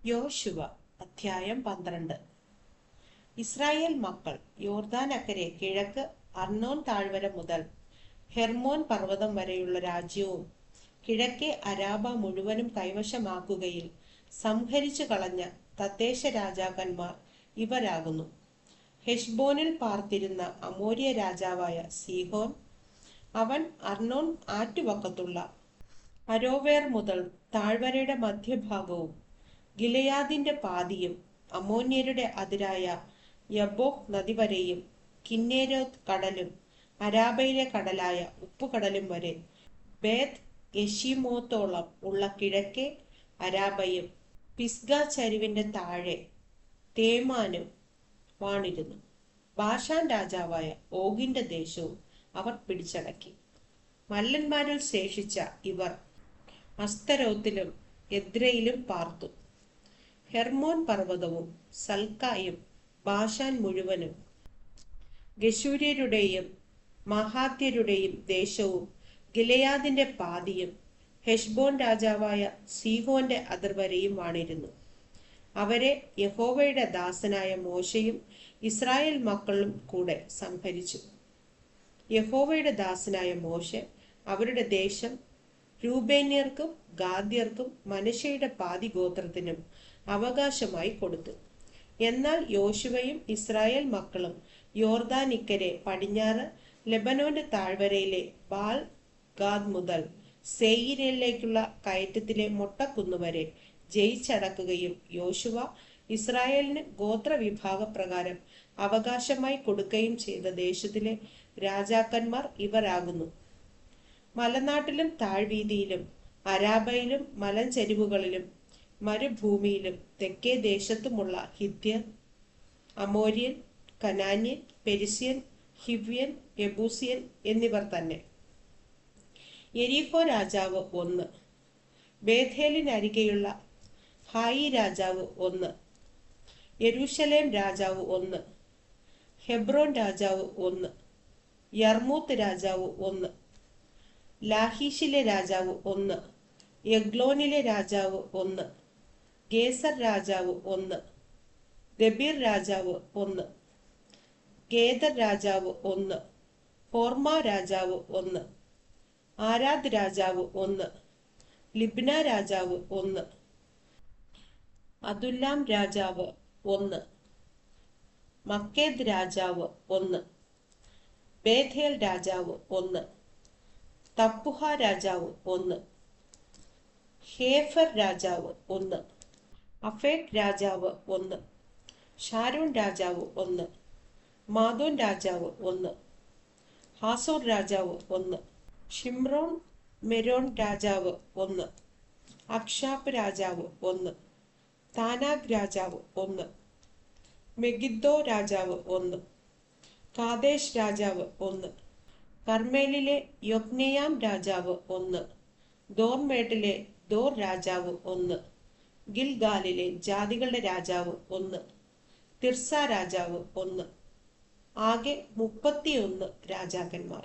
യോശുവ അധ്യായം 12. ഇസ്രായേൽ മക്കൾ യോർദാനക്കരെ കിഴക്ക് അർണോൻ താഴ്വര മുതൽ ഹെർമോൻ പർവ്വതം വരെയുള്ള രാജ്യവും കിഴക്കേ അരാബ മുഴുവനും കൈവശമാക്കുകയിൽ സംഹരിച്ചു കളഞ്ഞ തദ്ദേശ രാജാക്കന്മാർ ഇവരാകുന്നു. ഹെഷ്ബോനിൽ പാർത്തിരുന്ന അമോര്യ രാജാവായ സീഹോൻ, അവൻ അർണോൻ ആറ്റുവക്കത്തുള്ള അരോവേർ മുതൽ താഴ്വരയുടെ മധ്യഭാഗവും ഗിലെയാദിന്റെ പാതിയും അമ്മോന്യരുടെ അതിരായ യബ്ബോക്ക് നദി വരെയും കിന്നേരോത്ത് കടലും അരാബയിലെ കടലായ ഉപ്പുകടലും വരെ ബേത് യെശീമോത്തോളം ഉള്ള കിഴക്കേ അരാബയും പിസ്ഗ ചരിവിന്റെ താഴെ തേമാനും വാണിരുന്നു. ബാഷാൻ രാജാവായ ഓഗിന്റെ ദേശവും അവർ പിടിച്ചടക്കി. മല്ലന്മാരിൽ ശേഷിച്ച ഇവർ അസ്തരോത്തിലും എദ്രയിലും പാർത്തു. ഹെർമോൻ പർവ്വതവും സൽക്കായും ബാഷാൻ മുഴുവനും ഗശൂര്യരുടെയും മഹാത്യരുടെയും ദേശവും ഗിലെയാദിന്റെ പാതിയും ഹെഷ്ബോൻ രാജാവായ സീഹോന്റെ അതിർവരെയും വാണിരുന്നു. അവരെ യഹോവയുടെ ദാസനായ മോശയും ഇസ്രായേൽ മക്കളും കൂടെ സംഹരിച്ചു. യഹോവയുടെ ദാസനായ മോശെ അവരുടെ ദേശം രൂബേന്യർക്കും ഗാദ്യർക്കും മനശ്ശെയുടെ പാതി ഗോത്രത്തിനും അവകാശമായി കൊടുത്തു. എന്നാൽ യോശുവയും ഇസ്രായേൽ മക്കളും യോർദാനിക്കരെ പടിഞ്ഞാറ് ലെബനോന്റെ താഴ്വരയിലെ ബാൽ ഗാദ് മുതൽ സെയീരിലേക്കുള്ള കയറ്റത്തിലെ മൊട്ടക്കുന്നുവരെ ജയിച്ചടക്കുകയും യോശുവ ഇസ്രായേലിന് ഗോത്രവിഭാഗ പ്രകാരം അവകാശമായി കൊടുക്കുകയും ചെയ്ത ദേശത്തിലെ രാജാക്കന്മാർ ഇവരാകുന്നു. മലനാട്ടിലും താഴ്വീതിയിലും അരാബയിലും മലഞ്ചരിവുകളിലും മരുഭൂമിയിലും തെക്കേ ദേശത്തുമുള്ള ഹിത്യർ, അമോര്യൻ, കനാന്യൻ, പെരിസ്യൻ, ഹിവ്യൻ, യെബൂസിയൻ എന്നിവർ തന്നെ. യെരിഹോ രാജാവ് 1, ബേഥേലിനരികെയുള്ള ഹായി രാജാവ് 1, യെരൂശലേം രാജാവ് 1, ഹെബ്രോൻ രാജാവ് 1, യർമൂത്ത് രാജാവ് 1, ലാഹീഷിലെ രാജാവ് 1, യഗ്ലോനിലെ രാജാവ് 1, ഗേസർ രാജാവ് 1, ദബീർ രാജാവ് 1, ഗേദർ രാജാവ് 1, ഹോർമ രാജാവ് 1, ആരാദ് രാജാവ് 1, ലിബ്ന രാജാവ് 1, അതുല്ലാം രാജാവ് 1, മക്കേദ് രാജാവ് 1, ബേഥേൽ രാജാവ് 1, തപ്പുഹ രാജാവ് 1, ഹേഫർ രാജാവ് 1, അഫേക് രാജാവ് 1, ഷാരോൺ രാജാവ് 1, മാദോൻ രാജാവ് 1, ഹാസോർ രാജാവ് 1, ഷിമ്രോൺ മെരോൺ രാജാവ് 1, അക്ഷാപ്പ് രാജാവ് 1, താനാഗ് രാജാവ് 1, മെഗിദ്ദോ രാജാവ് 1, കാദേശ് രാജാവ് 1, കർമേലിലെ യൊക്നെയാം രാജാവ് 1, ദോർമേട്ടിലെ ദോർ രാജാവ് 1, ഗിൽഗാലിലെ ജാതികളുടെ രാജാവ് 1, തിർസ രാജാവ് 1. ആകെ 31 രാജാക്കന്മാർ.